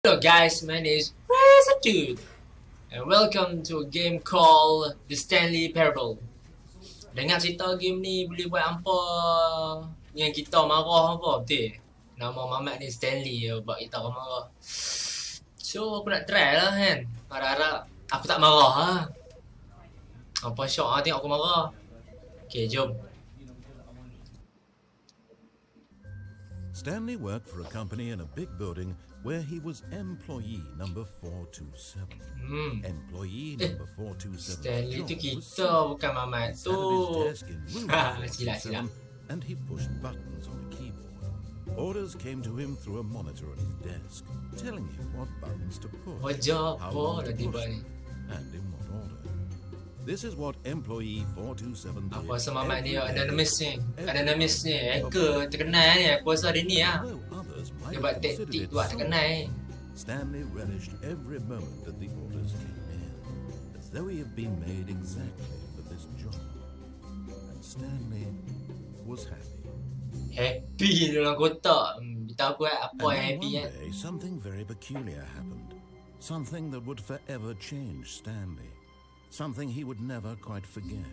Hello guys, my name is RezZaDude and welcome to a game called the Stanley Parable. Dengar cerita game ni boleh buat hampa yang kita marah apa betul? Nama mamat ni Stanley buat kita marah. So aku nak try lah kan. Harap-harap aku tak marah lah. Hampa syok lah tengok aku marah. Okay, jom. Stanley worked for a company in a big building where he was employee number 427. Employee number 427. Stanley tu kita, bukan mamat tu. Silap. And he pushed buttons on the keyboard. Orders came to him through a monitor on his desk, telling him what buttons to push, Wajah how apa long dah to tiba push ni. them, and in what order. This is what employee 427 did. Aku rasa mamat ni anonymous ni. every Hacker terkenal ni. Aku rasa dia ni lah. Although others might Dia have buat considered taktik it buat terkenal ni. Stanley relished every moment that the orders came in, as though he had been made exactly for this job. And Stanley was happy. Happy dalam kotak. Beritahu aku apa And yang then happy one kan. day, something very peculiar happened. Something that would forever change Stanley. Something he would never quite forget.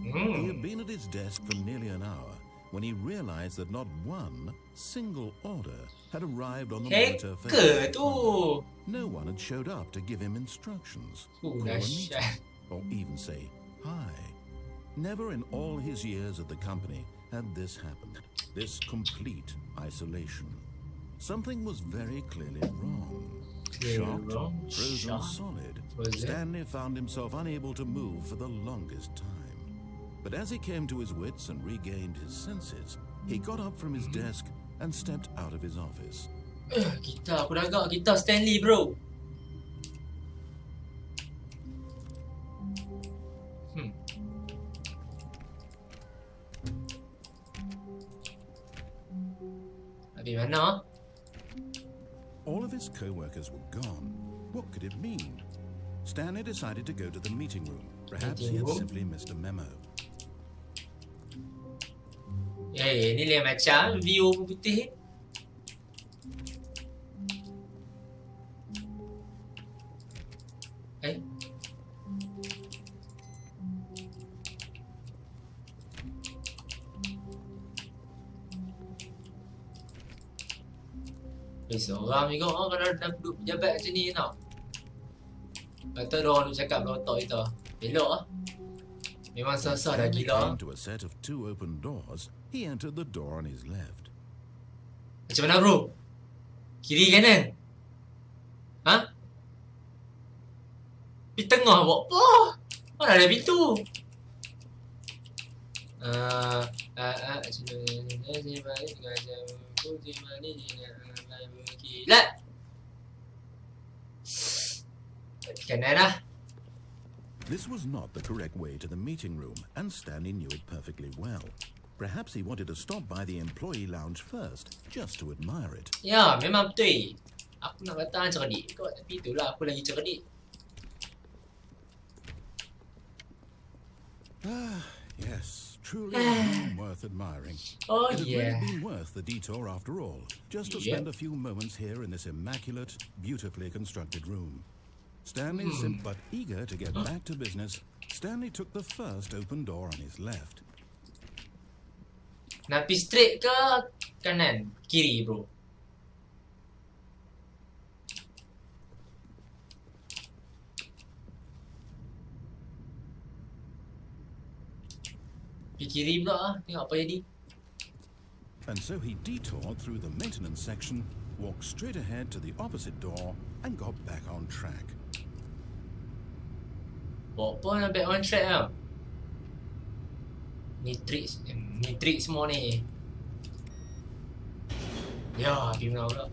He had been at his desk for nearly an hour when he realized that not one single order had arrived on the monitor for Hacker him. tu. No one had showed up to give him instructions, call a meeting, Dahsyat. or even say hi. Never in all his years at the company had this happened. This complete isolation. Something was very clearly wrong. Shocked, frozen solid, Stanley found himself unable to move for the longest time. But as he came to his wits and regained his senses, he got up from his desk and stepped out of his office. Aku dah agak kita Stanley bro. Habis mana? All of his co-workers were gone. What could it mean? Stanley decided to go to the meeting room. Perhaps he had simply missed a memo. Ni lain macam view putih. Seorang juga kalau dah duduk pejabat macam ni tau. Kata dia orang duk cakap dalam otak kita. Elok lah. Memang sasar dah Stanley gila. came to a set of two open doors. He entered the door on his left. Macam mana bro? Kiri kanan? Ha? Di tengah buat apa? Mana ada pintu? Kilat! Kanan lah. This was not the correct way to the meeting room, and Stanley knew it perfectly well. Perhaps he wanted to stop by the employee lounge first, just to admire it. Ya, memang betul. Aku nak kata cerdik kot, tapi itulah aku lagi cerdik. Yes, truly a room worth admiring. Oh It had yeah. really been worth the detour after all, just to spend a few moments here in this immaculate, beautifully constructed room. Stanley seemed but eager to get back to business. Stanley took the first open door on his left. Nak pergi straight ke kanan? Kiri bro. Pergi kiri pula lah. Tengok apa jadi. And so he detoured through the maintenance section, walked straight ahead to the opposite door, and got back on track. Bawa apa nak back on track tau. Ni trik semua ni. Ya, pergi mana pula.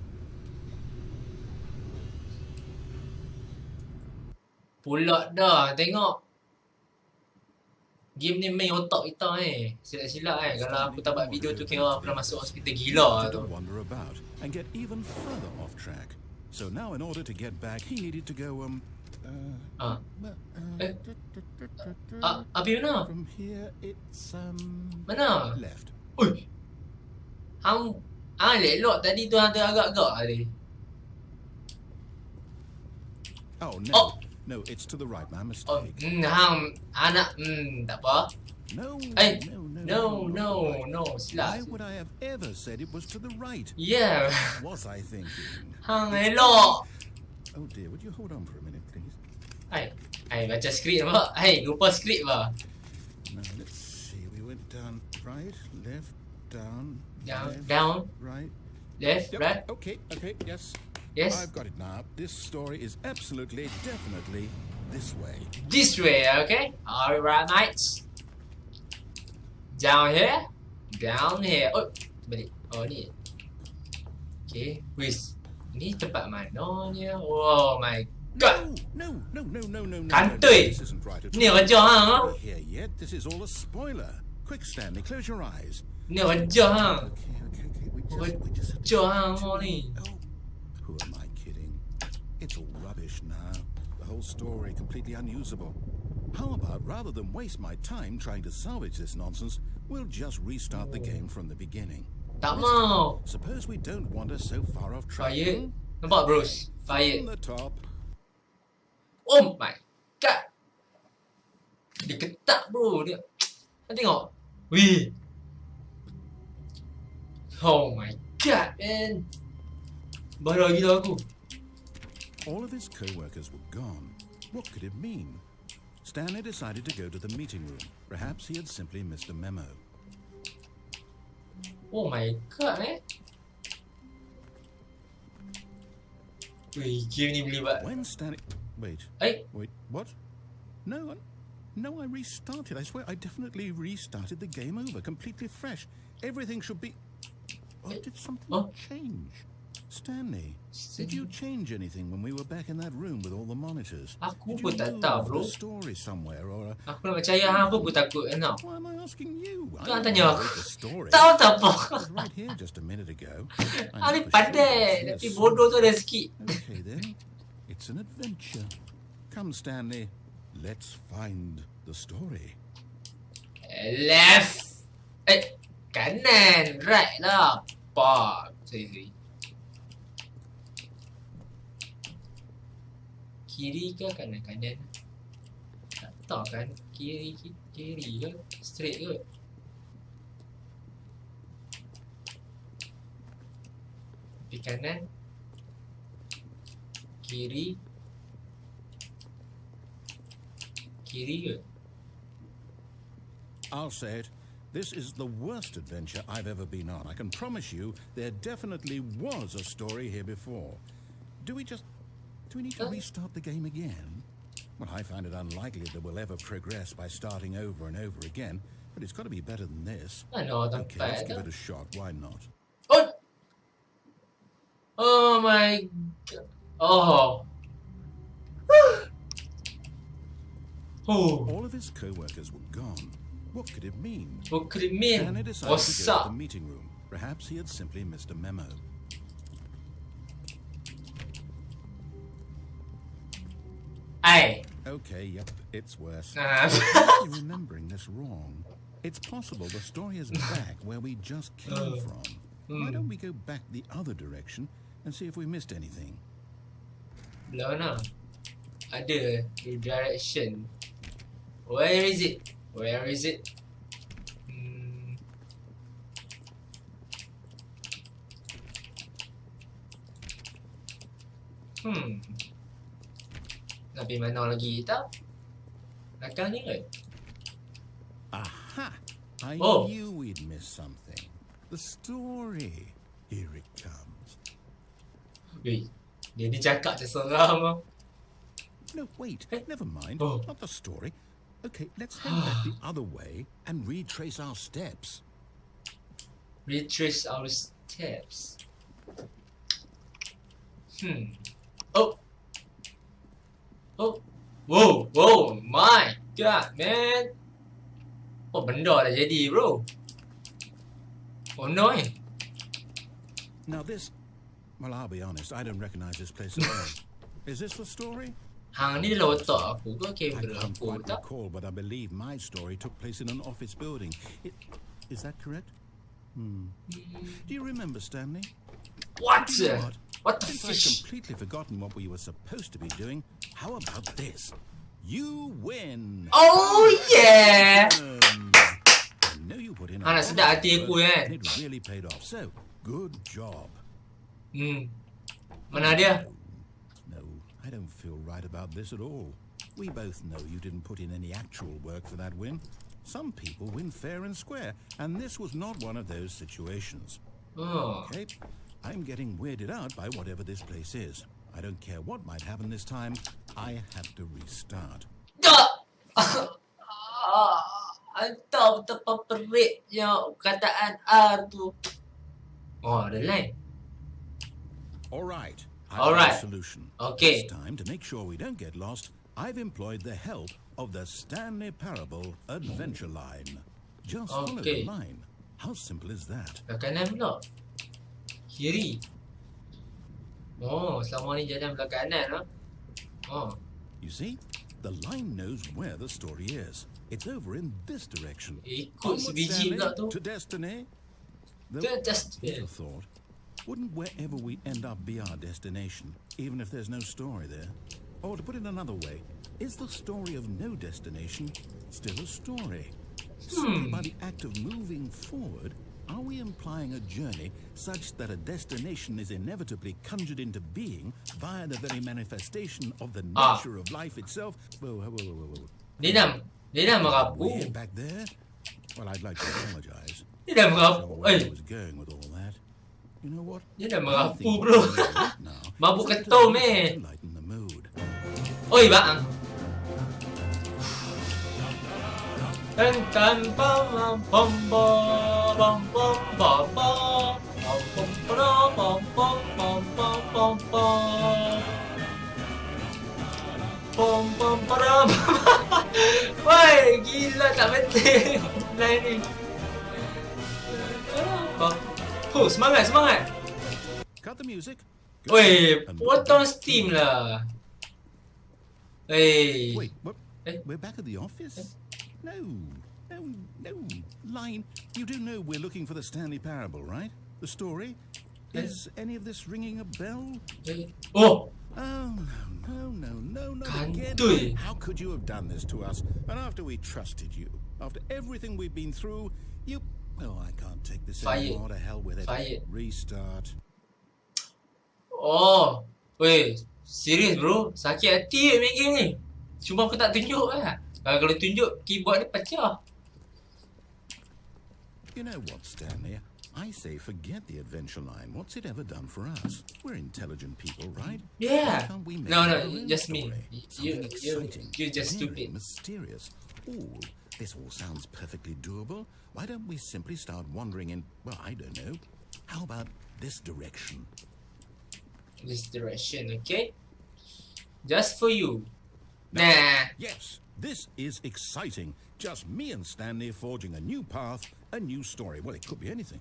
Pulak dah, tengok. Game ni main otak kita ni. Silap-silap kan. Kalau aku tak buat video tu kira aku dah masuk hospital gila tu. To wander about and get even further off track. So now in order to get back, he needed to go Abi mana? from here it's Mana? left. Ui. Hang lelok tadi tu hang agak-agak tadi. Oh, no. Oh. No, it's to the right. My Oh, mistake. hang anak tak apa. No, Eh, no, no, not the right. no, Why silap. would I have ever said it was to the right? Yeah. What was I thinking? Hang It's elok. Oh dear, would you hold on for a minute, please? Ai baca skrip apa? Lupa skrip apa? Now, let's see. We went down, right, left, down, Down, left, down, right. left, Yep. right. Okay, yes. Yes. I've got it now. This story is absolutely, definitely this way. This way, okay? Alright, mates. Down here. Down here. Oh, balik. Oh, ni. Okay. Wis. Ni tempat mananya? Oh my god. No. Kantoi. This isn't right at Ni all. raja hang. Not here yet. This is all a spoiler. Quick, Stanley, close your eyes. Ni raja hang. Okay. We just Raja hang oh ni. Oh, who am I kidding? It's all rubbish now. The whole story completely unusable. How about, rather than waste my time trying to salvage this nonsense, we'll just restart the game from the beginning. Tak mau. Suppose we don't wander so far off track. Fire. Nampak bros? Fire. On the top. Oh my god. Dia ketak bro. Dia. Tengok. Wih. Oh my god man. Baru gila aku. All of his co-workers were gone. What could it mean? Stanley decided to go to the meeting room. Perhaps he had simply missed a memo. Oh my god Wih, game ni boleh buat. When Stanley... Wait, what? No, I restarted. I swear, I definitely restarted the game over, completely fresh. Everything should be... Oh, did something change? Stanley, did you change anything when we were back in that room with all the monitors? Aku Did pun you tak move tahu bro. the story somewhere or... Aku nak percaya hang apa pun takut kan tau. Why am I asking you? Jangan I tanya don't aku. know the story. Tahu tak apa. It was right here just a minute ago. Hang ni know for sure pandai. it's Tapi this. bodoh tu ada sikit. Okay then, it's an adventure. Come, Stanley, let's find the story. Left. Kanan. Right lah. Pak. Sorry. Kiri ke kanan? Kanan. Tak tahu kan. Kiri ke? Straight ke? Tepi kanan. Kiri. Kiri ke? I'll say it. This is the worst adventure I've ever been on. I can promise you there definitely was a story here before. Do we need to restart the game again? Well, I find it unlikely that we'll ever progress by starting over and over again, but it's got to be better than this. Ano Okay, let's tempat give tu? it a shot. Why not? Oh! Oh my god. Oh. Oh. All of his co-workers were gone. What could it mean? What could it mean? Stanley decided What's to go to up? the meeting room. Perhaps he had simply missed a memo. Ay. Okay, yep, it's worse. Ah. You're remembering this wrong. It's possible the story is back where we just came from. Why don't we go back the other direction and see if we missed anything? Belah mana? Ada redirection. Where is it? Where is it? Nak pergi mana lagi tak? Belakang ni ke? Aha! I Oh. knew we'd miss something. The story. Here it comes. Weh, dia ni cakap macam seram lah. No, wait, never mind. Oh. Not the story. Okay, let's head back the other way and retrace our steps. Retrace our steps. Oh. Oh. Whoa, whoa, my god, man. Oh, benda dah jadi, bro. Oh no. Now this... Well, I'll be honest, I don't recognize this place at all. Is this the story? Hang ni dalam otak aku ke I kamera can't aku quite tak? recall, but I believe my story took place in an office building. Is that correct? Do you remember, Stanley? What? You know What the Since I've fish? completely forgotten what we were supposed to be doing, how about this? You win! Oh yeah! I know you put in a Ah, lot sedap of hati aku, work, kan? and it really paid off. So, good job. Mana dia? No, I don't feel right about this at all. We both know you didn't put in any actual work for that win. Some people win fair and square, and this was not one of those situations. Oh. Okay, I'm getting weirded out by whatever this place is. I don't care what might happen this time. I have to restart. Tahu betapa periknya kataan R tu. Oh, ada lain. All right, All I've got right. a solution. Okay. This time, to make sure we don't get lost, I've employed the help of the Stanley Parable adventure line. Just follow Okay. the line. How simple is that? Belah kanan pula. Kiri. Oh, selama ni jalan belah kanan lah. Oh. You see, the line knows where the story is. It's over in this direction. Ikut Onward, sebiji pula tu. To destiny. Just Here's a thought. Wouldn't wherever we end up be our destination, even if there's no story there? Or to put it another way, is the story of no destination still a story? Simply by the act of moving forward, are we implying a journey such that a destination is inevitably conjured into being via the very manifestation of the nature of life itself? Whoa. Dia dah merapu. Way back there? Well, I'd like to apologize. Dia dah I don't know merapu. where I was going with all that. You know what? Dia dah I merapu, think bro. right now, Mabuk it's ketum, time eh. to lighten the mood. Oi, bang. Tan tan pam pam pam pam pam pam pam pam pam pam pam pam pam pam. Woi, gila tak penting. Lain ni. Oh, semangat. Cut the music. Go Woi, and potong look back Steam to- lah. Hey. Wait, what? Eh? We're back at the office? No. Line, you do know we're looking for the Stanley Parable, right? The story? Is any of this ringing a bell? Oh, Oh, no, again. Kantui. How could you have done this to us? And after we trusted you, after everything we've been through, you... Oh, I can't take this Fired. anymore. To hell with it. Fired. Restart. oh. Weh, serius bro. Sakit hati main game ni. Cuma aku tak tunjuk lah. Kalau tunjuk, keyboard ni pecah. You know what, Stanley? I say forget the adventure line. What's it ever done for us? We're intelligent people, right? Yeah. Why can't we make No, our own just me. story? You- Something you- exciting, you're just very stupid. mysterious. Ooh, this all sounds perfectly doable. Why don't we simply start wandering in, well, I don't know. How about this direction? This direction, okay? Just for you. Nah. Yes, this is exciting. Just me and Stanley forging a new path, a new story. Well, it could be anything.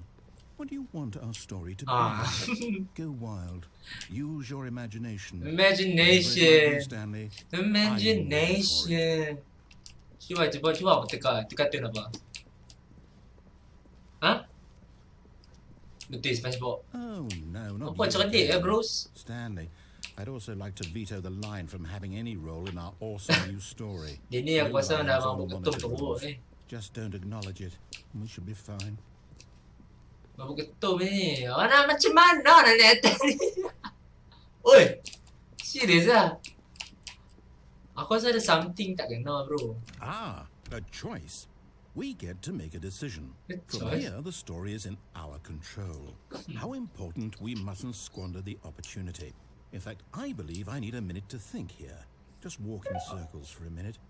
What do you want our story to be? Go wild. Use your imagination. Imagination. Stanley. Imagination. Cuba apa teka tune apa? Ha? Betul SpongeBob. Oh, no, not Apa you cerdik again. bros? Stanley, I'd also like to veto the line from having any role in our awesome new story. Dia ni aku rasa No dah lines on mabuk the ketum monitor teruk rules. ni. Just don't acknowledge it. We should be fine. Mabuk ketum ni. Mana macam mana nak lihat ni? Oi. Serius lah. Aku rasa ada something tak kena bro. Ah, a choice. We get to make a decision. A From choice? here, the story is in our control. How important we mustn't squander the opportunity. In fact, I believe I need a minute to think here. Just walk in circles for a minute.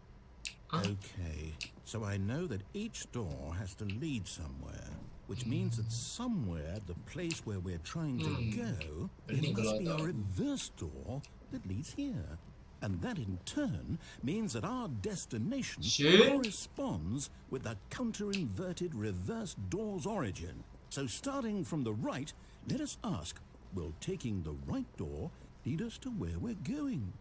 Okay, so I know that each door has to lead somewhere, which means that somewhere the place where we're trying to go, there must be a reverse door that leads here. And that in turn means that our destination Sure. corresponds with the counter-inverted reverse door's origin. So starting from the right, let us ask, will taking the right door lead us to where we're going?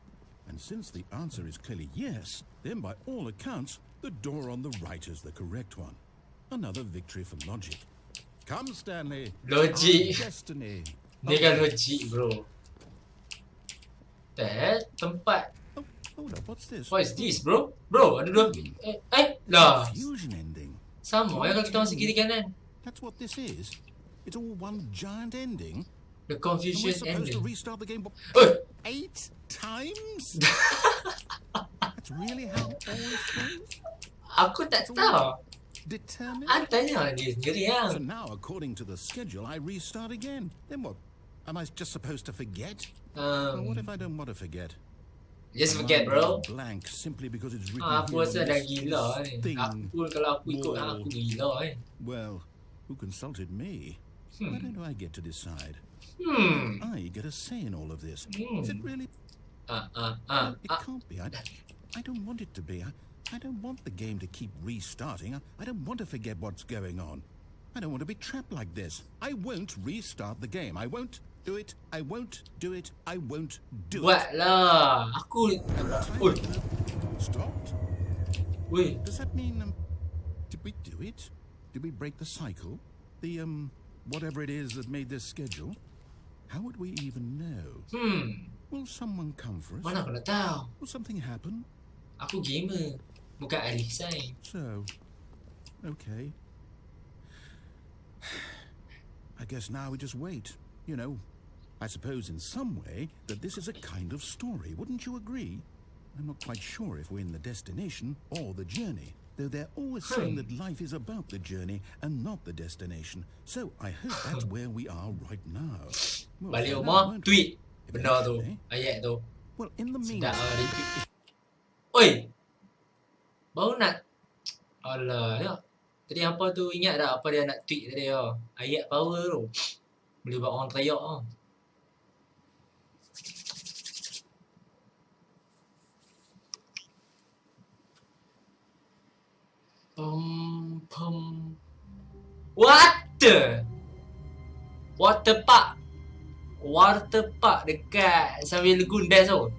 And since the answer is clearly yes, then by all accounts, the door on the right is the correct one. Another victory for logic. Come, Stanley. Logic. Our destiny. Dia kan logik bro. Tempat. Oh, hold up, what's this? What is this bro? Bro, ada dua lah. Fusion ending. Sama ya kalau kita masuk kiri kanan. That's what this is. It's all one giant ending. The And we're confusion supposed to ending. restart the game 8 times? That's really how it always goes? Aku tak tahu. Determined? Tanya dia sendiri So yang. now, according to the schedule, I restart again. Then what? Am I just supposed to forget? Well, what if I don't want to forget? Just Am forget I bro. going blank simply because it's written Aku here on rasa dah this gila ni. thing. Kalau aku ikut aku gila Well, who consulted me? Why don't I get to decide? I get a say in all of this. Is it really? It can't be. I don't want it to be. I don't want the game to keep restarting. I don't want to forget what's going on. I don't want to be trapped like this. I won't restart the game. I won't do it. I won't do it. I won't do it. Buatlah. Aku. Oi. Stopped? Oi. Does that mean, did we do it? Did we break the cycle? The, whatever it is that made this schedule? How would we even know? Will someone come for us? Mana aku nak tahu? Will something happen? Aku gamer. Bukan ahli sains. So, okay. I guess now we just wait. You know, I suppose in some way that this is a kind of story. Wouldn't you agree? I'm not quite sure if we're in the destination or the journey. Though they're always saying that life is about the journey and not the destination. So I hope that's where we are right now. We'll Balik find rumah, out, won't we? tweet. Benar tu. Eventually. Ayat tu. Well, in the Sedap meantime, retweet. Oi. Baru nak. Alah, tengok. Tadi apa tu ingat tak apa dia nak tweet tadi oh. Ayat power tu. Boleh buat orang teriak oh. What the? Water park. Water park dekat sambil Lagoon Dance tu.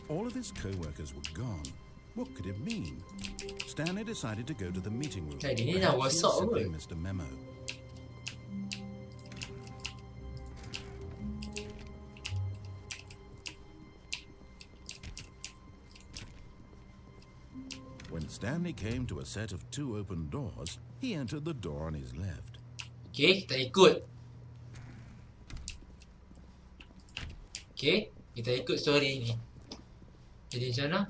all of his co-workers were gone. What could it mean? Stanley decided to go to the meeting room. Tadi ni Perhaps dah he had WhatsApp simply kot. missed a memo. When Stanley came to a set of 2 open doors, he entered the door on his left. Okay, kita ikut. Okay, kita ikut story ni. Jadi macam mana?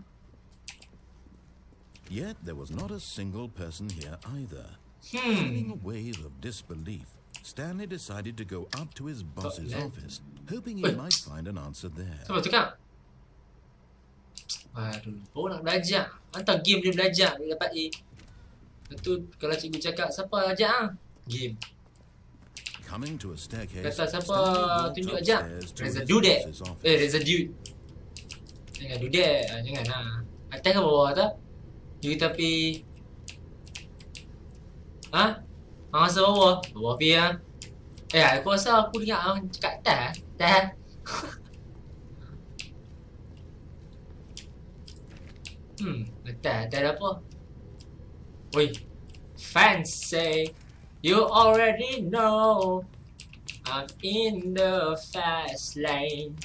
Yet there was not a single person here either. Feeling a wave of disbelief, Stanley decided to go up to his boss's Toilet. office, hoping he might find an answer there. Siapa tu kak? Aduh, baru nak belajar. Hantar game dia belajar, dia dapat A. Lepas tu kalau cikgu cakap, siapa ajak ah? Game. Coming to a staircase, Kata siapa Stanley walked tunjuk ajak? upstairs to his RezZaDude. boss's office. RezZaDude. Jangan Dude. Jangan lah. Atas ke bawah tak? You tapi... Ha? Hang rasa bawah? Bawah pi lah. Aku rasa aku dengar hang cakap atas. Atas. Atas ada apa? Oi. Fancy. You already know. I'm in the fast lane.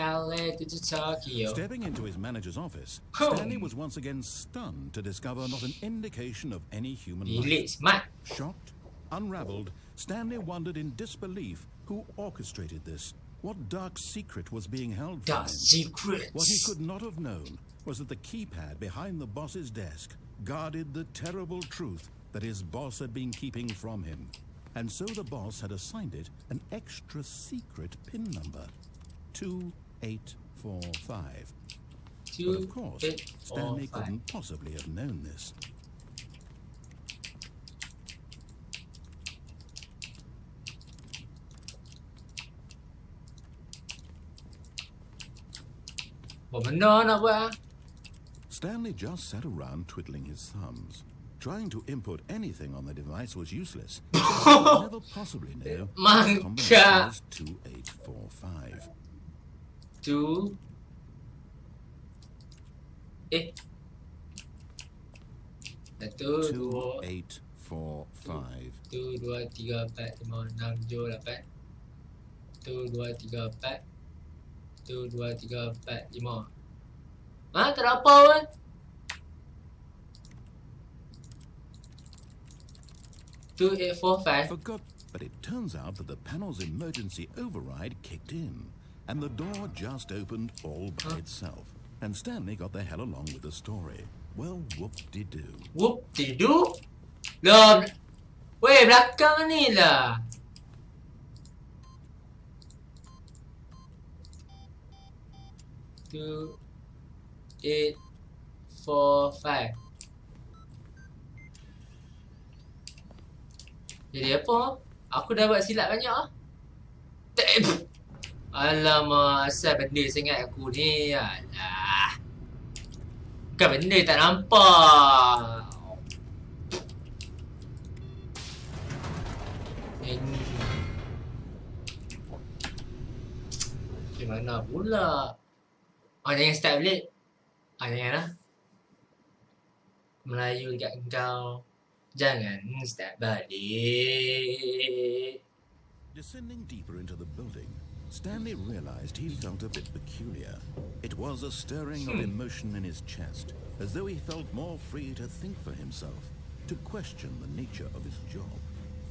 LA to Tokyo. Stepping into his manager's office, Oh. Stanley was once again stunned to discover not an indication of any human Bilik life. smart. Shocked, unraveled, Stanley wondered in disbelief who orchestrated this. What dark secret was being held from Dark him? secrets. What he could not have known was that the keypad behind the boss's desk guarded the terrible truth that his boss had been keeping from him. And so the boss had assigned it an extra secret PIN number, 2845. But of course, Stanley couldn't possibly have known this. Apa benda nak buat ah? Stanley just sat around twiddling his thumbs. Trying to input anything on the device was useless. He could never possibly know the combination was 2845. Tu. Satu, dua. 2845. 4, 5. 1, 2, 3, 4, 5, 6, 7, 8. 1, 2, 3, 4. 1, 2, 3, 4, 5. Ha? Tak ada apa pun. 2, 8, 4, 5. Forgot, but it turns out that the panel's emergency override kicked in, and the door just opened all by itself. And Stanley got the hell along with the story. Well, whoop-de-doo. Whoop-de-doo? Lah, weh, belakang ni lah. Two, 8, 4, 5. Jadi apa? Aku dah buat silap banyak lah. Alamak, asal benda sangat aku ni. Alah. Bukan benda tak nampak. Di mana pula? Jangan start balik. Jangan lah. Melayu dekat engkau. Jangan start balik. Descending deeper into the building, Stanley realized he felt a bit peculiar. It was a stirring of emotion in his chest, as though he felt more free to think for himself, to question the nature of his job.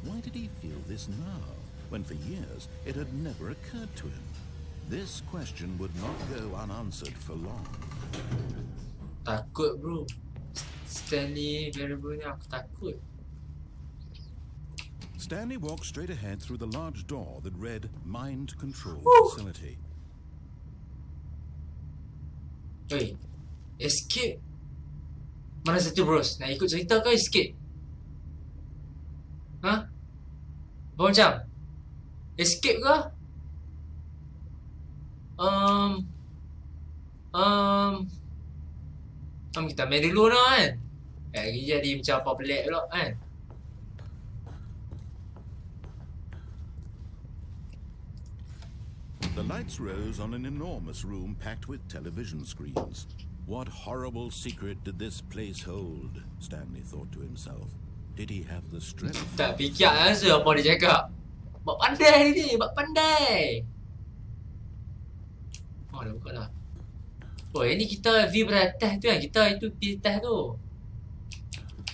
Why did he feel this now, when for years it had never occurred to him? This question would not go unanswered for long. Takut bro. Stanley Parable ni aku takut. Stanley walked straight ahead through the large door that read Mind Control Facility. Oi, escape? Mana satu bros? Nak ikut cerita ke escape? Ha? Apa macam? Escape ke? Kita main dulu lah kan? Lagi jadi macam apa pelik pula kan? The lights rose on an enormous room packed with television screens. What horrible secret did this place hold? Stanley thought to himself. Did he have the strength? Tak fikir rasa apa dia cakap. Buat pandai ni, buat pandai. Oh, dah buka lah. Oh, ini kita view pada atas tu kan. Kita itu di atas tu.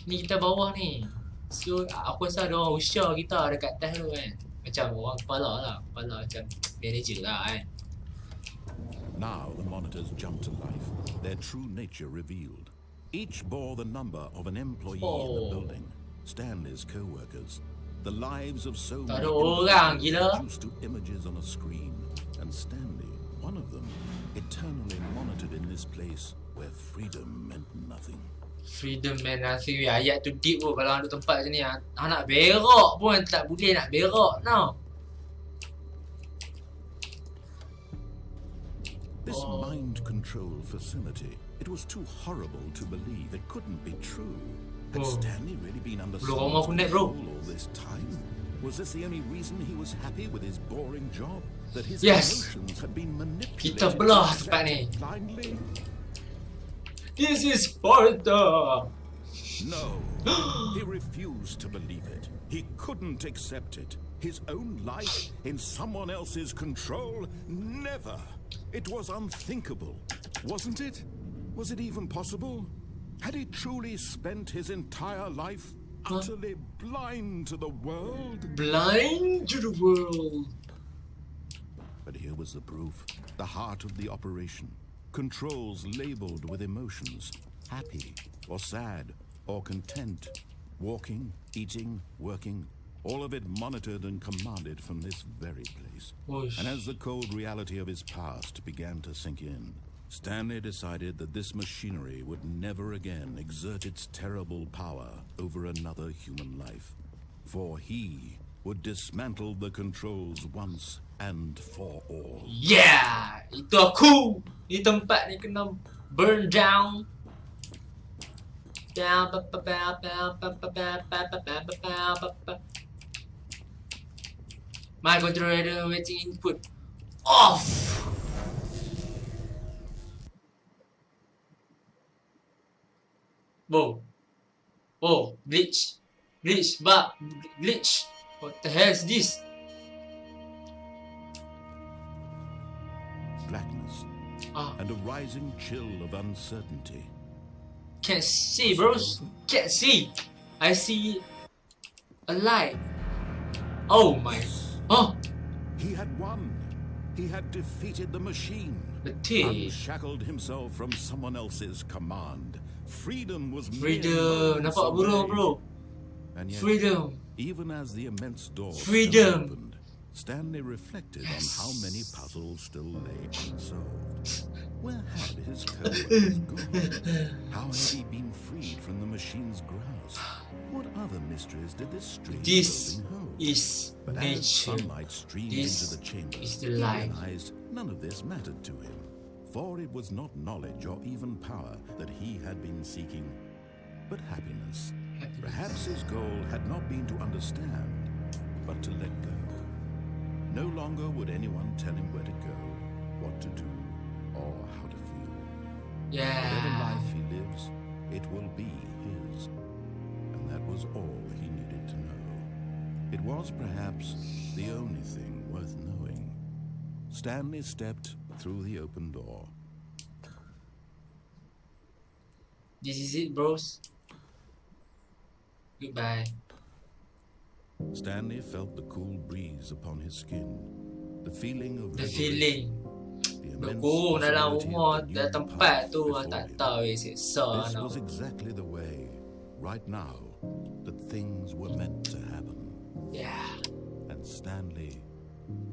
Ni kita bawah ni. So, aku rasa ada orang usia kita dekat atas tu kan. Macam orang kepala lah. Kepala macam manager lah kan. Now the monitors jumped to life, their true nature revealed. Each bore the number of an employee in the building, Stanley's co-workers. The lives of so many orang gila. reduced to images on a screen, and Stanley, one of them, eternally monitored in this place where freedom meant nothing. Freedom man nothing. Ayat tu deep pun kalau ada tempat macam ni. Nak berak pun tak boleh nak berak tau. This mind control facility, it was too horrible to believe. It couldn't be true. Had Stanley really been under Belum aku naik bro. all this time? Was this the only reason he was happy with his boring job? That his Yes. emotions had been manipulated Kita belah tempat ni. blindly? This is Sparta. No. He refused to believe it. He couldn't accept it. His own life in someone else's control? Never. It was unthinkable, wasn't it? Was it even possible? Had he truly spent his entire life utterly blind to the world? Blind to the world. But here was the proof. The heart of the operation. Controls labeled with emotions. Happy or sad or content. Walking, eating, working. All of it monitored and commanded from this very place. Whoosh. And as the cold reality of his past began to sink in, Stanley decided that this machinery would never again exert its terrible power over another human life. For he would dismantle the controls once and for all. Yeah, itu aku. Ni tempat ni kena burn down. My controller waiting input off. Boom. Oh, glitch. Glitch, but glitch. What the hell is this? Blackness Ah, and a rising chill of uncertainty. can't see, bros. Can't see. I see a light. Oh my. Yes, Oh, he had won. He had defeated the machine. betul. Unshackled himself from someone else's command. Freedom was mere Freedom. moments Nampak burung, away. bro. And yet, Freedom. even as the immense door Freedom. opened, Stanley reflected on how many puzzles still lay unsolved. Where had his co-workers gone? How had he been freed from the machine's grasp? What other mysteries did this strange This building hold? is But as nature. sunlight streamed This into the chamber, is the he life. realized none of this mattered to him, for it was not knowledge or even power that he had been seeking, but happiness. Perhaps his goal had not been to understand, but to let go. No longer would anyone tell him where to go, what to do, or how to feel. Whatever Yeah. life he lives, it will be his. And that was all he needed to know. It was perhaps the only thing worth knowing. Stanley stepped through the open door. This is it, bros. Goodbye. Stanley felt the cool breeze upon his skin, the feeling of The liberation, feeling. the immense Berkurung dalam possibility rumah, of the dalam new tempat path tu, before tak him. tahu seksa This tau. was exactly the way, right now, that things were meant to happen. Yeah. And Stanley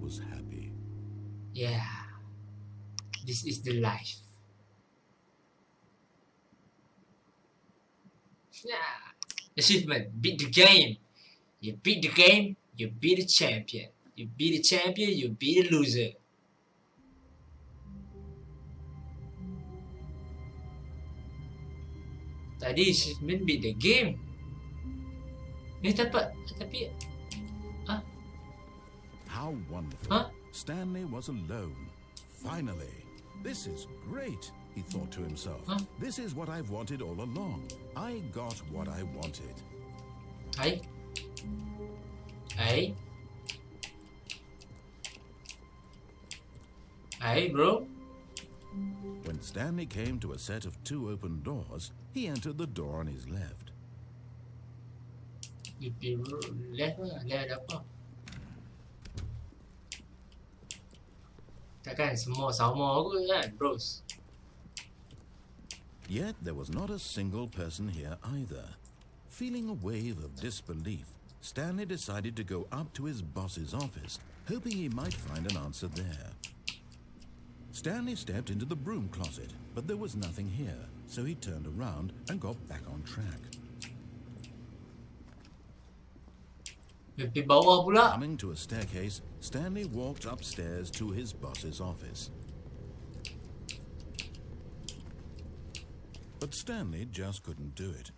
was happy. Yeah. This is the life. Yeah. Achievement. Beat the game. You beat the game, you beat the champion. You beat the champion, you beat the loser. Tadi achievement beat the game. Tapi How wonderful. Huh? Stanley was alone. Finally. This is great, he thought to himself. Huh? This is what I've wanted all along. I got what I wanted. Hai. Hai. Hai, bro. When Stanley came to a set of 2 open doors, he entered the door on his left. Di left lah. Left ada apa? Takkan semua sama kot kan, bros? Yet there was not a single person here either. Feeling a wave of disbelief, Stanley decided to go up to his boss's office, hoping he might find an answer there. Stanley stepped into the broom closet, but there was nothing here, so he turned around and got back on track. Pergi bawah pula. Coming to a staircase, Stanley walked upstairs to his boss's office. But Stanley just couldn't do it.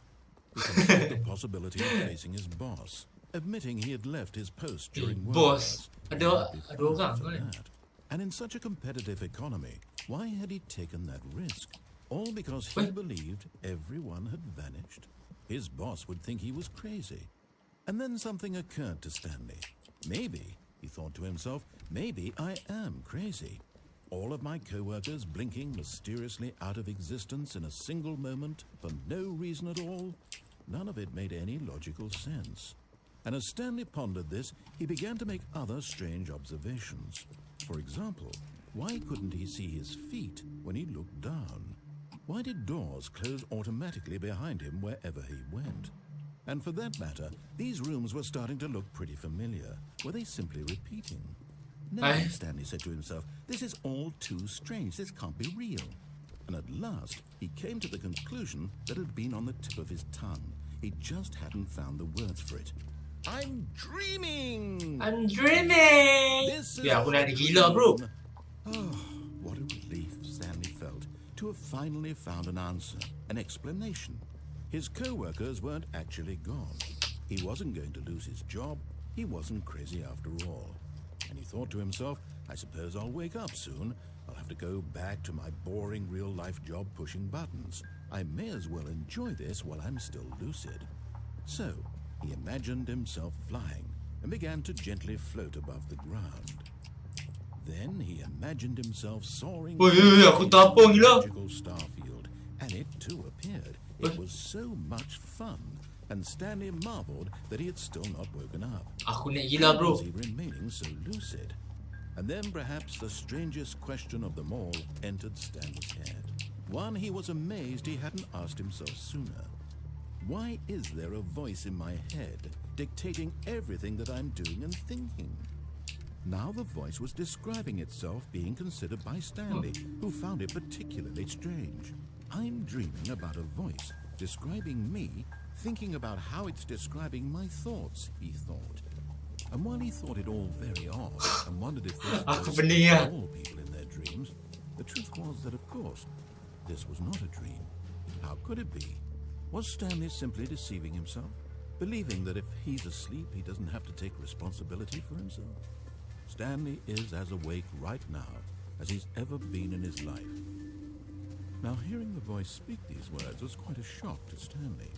He considered the possibility of facing his boss, admitting he had left his post during work boss. hours. Ada- He might be ada fired orang for kan? that. And in such a competitive economy, why had he taken that risk? All because he Wait. believed everyone had vanished? His boss would think he was crazy. And then something occurred to Stanley. Maybe, he thought to himself, maybe I am crazy. All of my co-workers blinking mysteriously out of existence in a single moment for no reason at all. None of it made any logical sense. And as Stanley pondered this, he began to make other strange observations. For example, why couldn't he see his feet when he looked down? Why did doors close automatically behind him wherever he went? And for that matter, these rooms were starting to look pretty familiar. Were they simply repeating? No, Aye. Stanley said to himself, this is all too strange. This can't be real. And at last, he came to the conclusion that had been on the tip of his tongue. He just hadn't found the words for it. I'm dreaming! I'm dreaming. This is Ya, aku all dah a gila, bro. dream. Oh, what a relief Stanley felt to have finally found an answer, an explanation. His co-workers weren't actually gone. He wasn't going to lose his job. He wasn't crazy after all. And he thought to himself, I suppose I'll wake up soon. I'll have to go back to my boring real-life job pushing buttons. I may as well enjoy this while I'm still lucid. So, he imagined himself flying and began to gently float above the ground. Then he imagined himself soaring aku tapang into gila. a magical star field, and it too appeared. It was so much fun, and Stanley marveled that he had still not woken up. Aku naik gila How bro. was he remaining so lucid? And then perhaps the strangest question of them all entered Stanley's head. One he was amazed he hadn't asked himself sooner. Why is there a voice in my head dictating everything that I'm doing and thinking? Now the voice was describing itself being considered by Stanley, who found it particularly strange. I'm dreaming about a voice describing me, thinking about how it's describing my thoughts, he thought. And while he thought it all very odd and wondered if this Aku was pening ya. all people in their dreams, the truth was that, of course, this was not a dream. How could it be? Was Stanley simply deceiving himself, believing that if he's asleep, he doesn't have to take responsibility for himself? Stanley is as awake right now as he's ever been in his life. Now, hearing the voice speak these words was quite a shock to Stanley.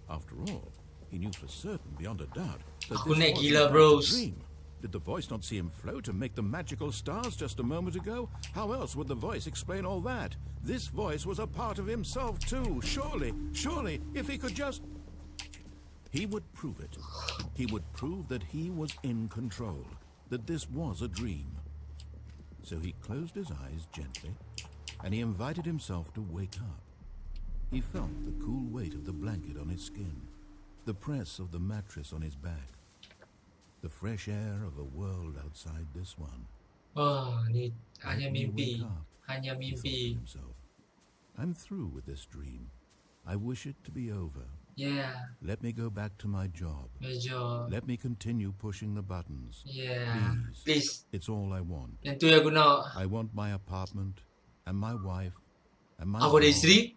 After all, he knew for certain, beyond a doubt, that Aku this naik was gila, in fact bros. a dream. Did the voice not see him float and make the magical stars just a moment ago? How else would the voice explain all that? This voice was a part of himself too. Surely, if he could just... He would prove it. He would prove that he was in control, that this was a dream. So he closed his eyes gently, and he invited himself to wake up. He felt the cool weight of the blanket on his skin, the press of the mattress on his back, the fresh air of a world outside this one. Wah, ni hanya Let me mimpi. wake up, Hanya he thought to mimpi. himself. I'm through with this dream. I wish it to be over. Yeah, Let me go back to my job. major. Let me continue pushing the buttons. Yeah, please. It's all I want. Yang tu yang aku nak. I want my apartment and my wife and my Aku ada dog. isteri.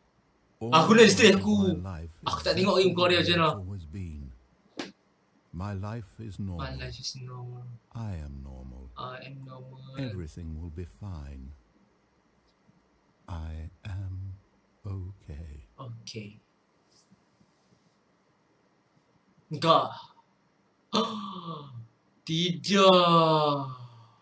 All Aku ada isteri of aku. my life Aku is tak tengok game kau dia exactly macam as mana. it's always been. My life is normal. My life is normal. I am normal. I am normal. Everything will be fine. I am okay. Okay. Enggak. Tidak.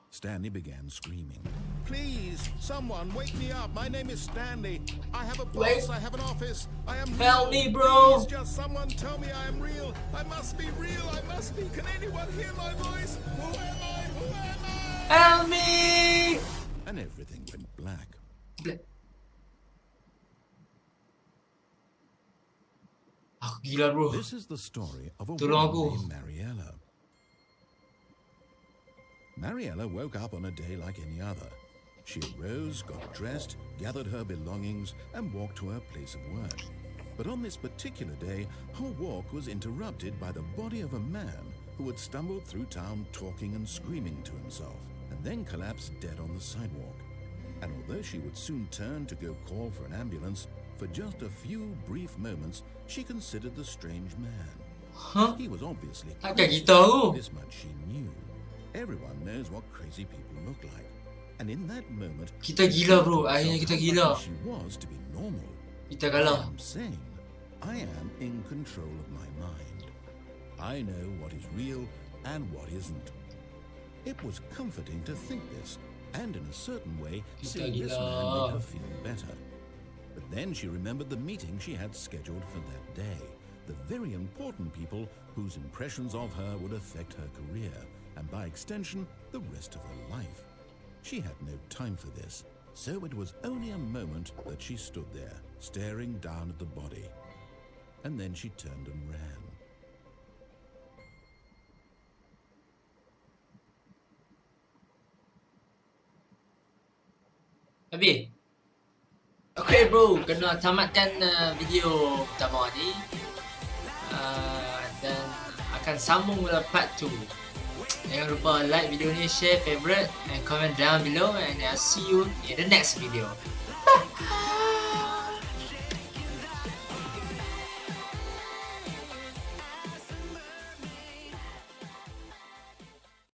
Stanley began screaming. Please, someone wake me up. My name is Stanley. I have a Wait. boss. I have an office. I am Help real. me, bro. Please, just someone tell me I am real. I must be real. I must be. Can anyone hear my voice? Who am I? Who am I? Help me. And everything went black. Aku gila bro. This is the story of a Tolong woman aku. named Mariella. Mariella woke up on a day like any other. She arose, got dressed, gathered her belongings, and walked to her place of work. But on this particular day, her walk was interrupted by the body of a man who had stumbled through town talking and screaming to himself, and then collapsed dead on the sidewalk. And although she would soon turn to go call for an ambulance, for just a few brief moments, she considered the strange man. Huh? He was obviously Takkan crazy. kita tahu. This much she knew. Everyone knows what crazy people look like. And in that moment, Kita gila bro. she thought to Akhirnya herself kita how gila. lucky she was to be normal. Kita I kalah. am sane. I am in control of my mind. I know what is real and what isn't. It was comforting to think this, and in a certain way, Kita seeing this gila. man made her feel better. But then she remembered the meeting she had scheduled for that day. The very important people whose impressions of her would affect her career, and by extension, the rest of her life. She had no time for this, so it was only a moment that she stood there, staring down at the body. And then she turned and ran. Habis? Okay bro, kena tamatkan video pertama ni. Dan akan sambung pada part 2. Jangan lupa like video ni, share, favorite and comment down below, and I'll see you in the next video. Bye.